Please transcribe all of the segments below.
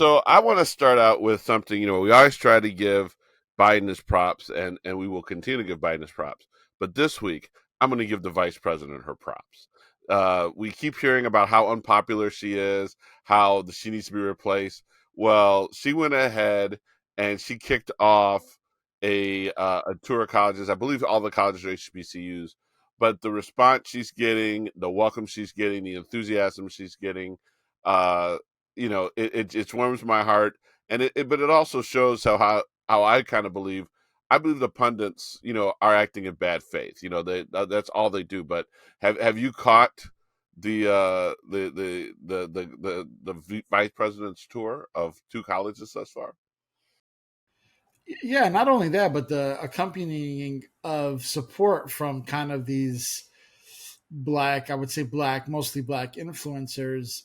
So I want to start out with something. We always try to give Biden his props, and we will continue to give Biden his props. But this week, I'm going to give the vice president her props. We keep hearing about how unpopular she is, how she needs to be replaced. Well, she went ahead and she kicked off a tour of colleges. I believe all the colleges are HBCUs, but the response she's getting, the welcome she's getting, the enthusiasm she's getting, uh, it warms my heart, and but it also shows how I kind of believe. I believe the pundits, are acting in bad faith. That's all they do. But have you caught the vice president's tour of two colleges thus far? Yeah, not only that, but the accompanying of support from kind of these black, I would say black, mostly black influencers.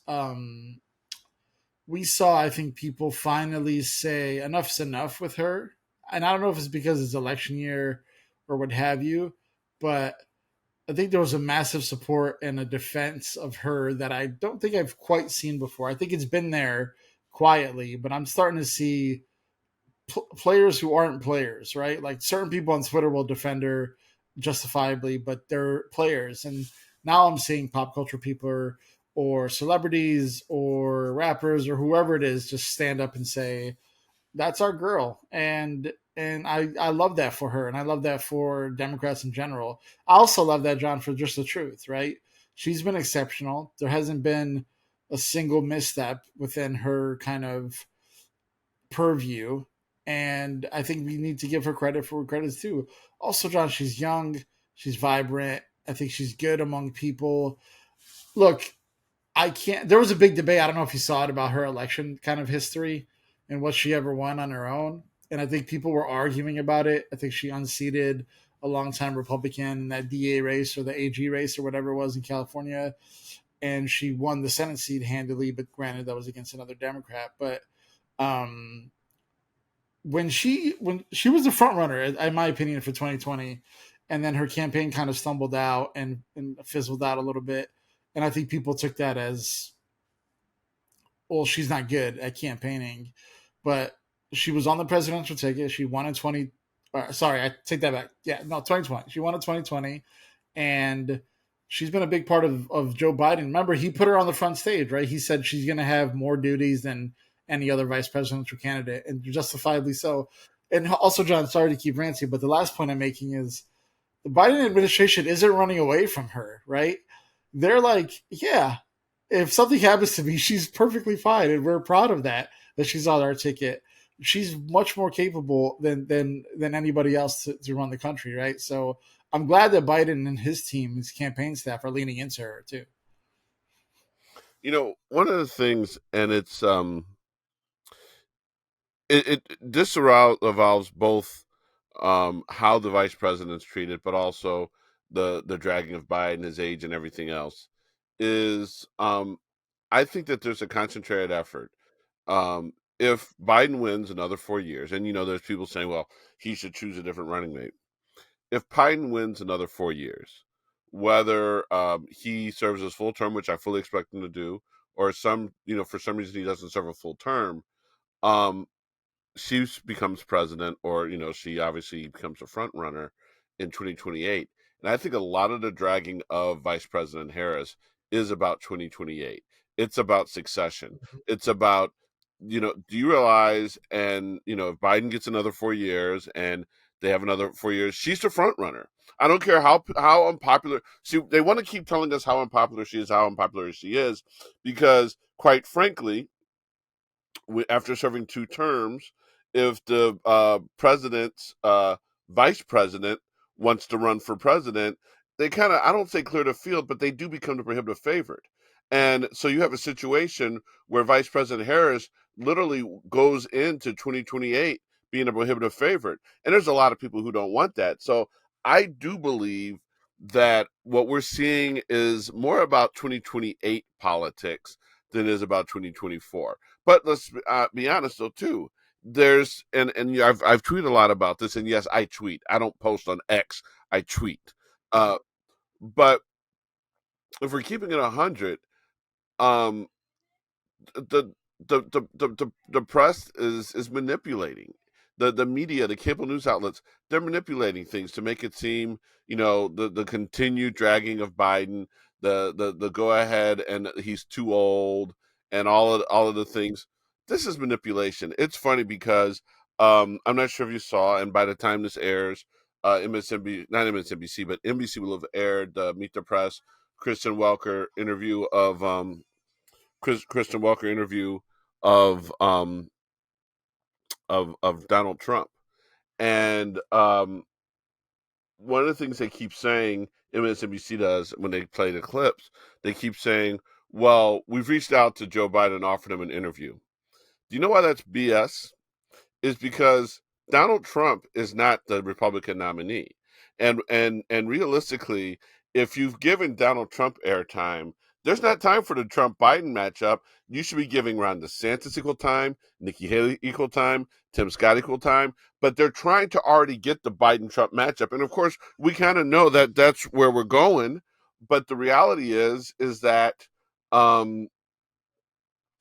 We saw, I think, people finally say enough's enough with her. And I don't know if it's because it's election year or what have you, but I think there was a massive support and a defense of her that I don't think I've quite seen before. I think it's been there quietly, but I'm starting to see players who aren't players, right? Like certain people on Twitter will defend her justifiably, but they're players. And now I'm seeing pop culture people or celebrities or rappers or whoever it is just stand up and say, that's our girl. And I love that for her, and I love that for Democrats in general. I also love that, John, for just the truth, right? She's been exceptional. There hasn't been a single misstep within her kind of purview, and I think we need to give her credit for credit's due. Also, John, she's young, she's vibrant. I think she's good among people. Look, I can't. There was a big debate. I don't know if you saw it about her election kind of history and what she ever won on her own. And I think people were arguing about it. I think she unseated a longtime Republican in that DA race or the AG race or whatever it was in California, and she won the Senate seat handily. But granted, that was against another Democrat. But um, when she was the front runner, in my opinion, for 2020, and then her campaign kind of stumbled out and fizzled out a little bit, and I think people took that as, well, she's not good at campaigning, but she was on the presidential ticket. She won in 20. Sorry, I take that back. Yeah, no, 2020. She won in 2020, and she's been a big part of Joe Biden. Remember, he put her on the front stage, right? He said she's going to have more duties than any other vice presidential candidate, and justifiably so. And also, John, sorry to keep ranting, but the last point I'm making is the Biden administration isn't running away from her, right? They're like, yeah, if something happens to me, she's perfectly fine, and we're proud of that she's on our ticket. She's much more capable than anybody else to run the country, right? So I'm glad that Biden and his team, his campaign staff, are leaning into her too. One of the things, and it this involves both how the vice president's treated, but also the dragging of Biden, his age, and everything else. Is I think that there's a concentrated effort. If Biden wins another 4 years, and there's people saying, well, he should choose a different running mate. If Biden wins another 4 years, whether he serves his full term, which I fully expect him to do, or for some reason he doesn't serve a full term, um, she becomes president, or she obviously becomes a front runner in 2028. And I think a lot of the dragging of Vice President Harris is about 2028. It's about succession. It's about, do you realize, and if Biden gets another 4 years and they have another 4 years, she's the front runner. I don't care how unpopular. See, they want to keep telling us how unpopular she is, because quite frankly, after serving two terms, if the president's vice president wants to run for president, they kind of, I don't say clear the field, but they do become the prohibitive favorite. And so you have a situation where Vice President Harris literally goes into 2028 being a prohibitive favorite. And there's a lot of people who don't want that. So I do believe that what we're seeing is more about 2028 politics than it is about 2024. But let's be honest, though, too. I've tweeted a lot about this, and yes, I tweet. I don't post on X. I tweet. Uh, but if we're keeping it 100, um, the the press is manipulating the media, the cable news outlets. They're manipulating things to make it seem, the continued dragging of Biden, the go ahead, and he's too old, and all of the things. This is manipulation. It's funny because I'm not sure if you saw, and by the time this airs, MSNBC, not MSNBC, but NBC will have aired the Meet the Press Kristen Welker interview of Kristen Welker interview of of Donald Trump, and one of the things they keep saying, MSNBC does when they play the clips, they keep saying, "Well, we've reached out to Joe Biden and offered him an interview." Do you know why that's BS? Is because Donald Trump is not the Republican nominee. And realistically, if you've given Donald Trump airtime, there's not time for the Trump Biden matchup. You should be giving Ron DeSantis equal time, Nikki Haley equal time, Tim Scott equal time. But they're trying to already get the Biden Trump matchup. And of course, we kind of know that that's where we're going. But the reality is that um,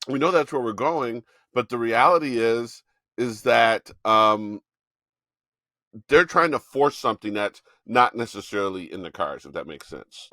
we know that's where we're going. But the reality is that they're trying to force something that's not necessarily in the cards, if that makes sense.